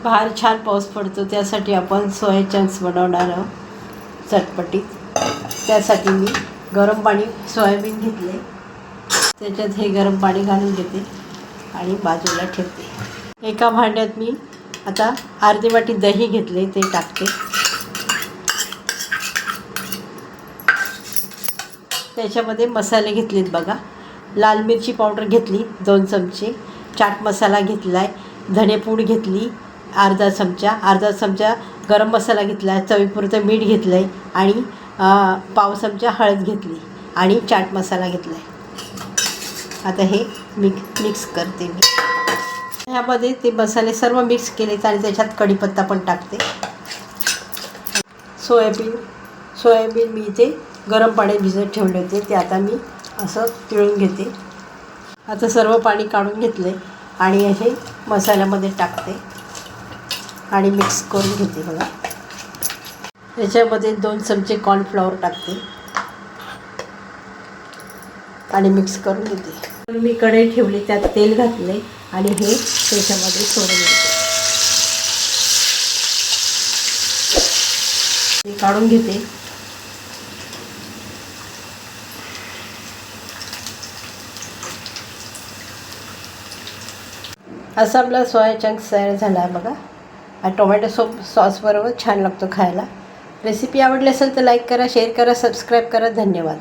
बाहेर छान पाऊस पडतो, त्यासाठी आपण सोया चंक्स बनवणार आहोत चटपटीत. त्यासाठी मी गरम पाणी सोयाबीन घेतले, त्याच्यात हे गरम पाणी घालून घेते आणि बाजूला ठेवते. एका भांड्यात मी आता अर्धी वाटी दही घेतले, ते टाकते. त्याच्यामध्ये मसाले घेतलेत बघा. लाल मिरची पावडर घेतली 2 चमचे, चाट मसाला घेतला आहे, धनेपूड घेतली अर्धा चमचा गरम मसाला घेतला आहे, चवीपुरतं मीठ घेतलं आहे आणि पाव चमचा हळद घेतली आणि चाट मसाला घेतला आहे. आता हे मिक्स करते मी. ह्यामध्ये ते मसाले सर्व मिक्स केलेत आणि त्याच्यात कढीपत्ता पण टाकते. सोयाबीन मी इथे गरम पाण्यात भिजत ठेवले होते, ते आता मी असं पिळून घेते. आता सर्व पाणी काढून घेतले आणि हे मसाल्यामध्ये टाकते आणि मिक्स करून घेते बघा. याच्यामध्ये 2 चमचे कॉर्नफ्लॉवर टाकते आणि मिक्स करून घेते. मी कढई ठेवली, त्यात तेल घातले आणि हे त्याच्यामध्ये सोडून घेते. मी काढून घेते. असा आपला सोया चंक्स तयार झाला आहे बघा. हा टोमॅटो सॉसबरोबर छान लागतो खायला. रेसिपी आवडली असेल तर लाईक करा, शेअर करा, सबस्क्राईब करा. धन्यवाद.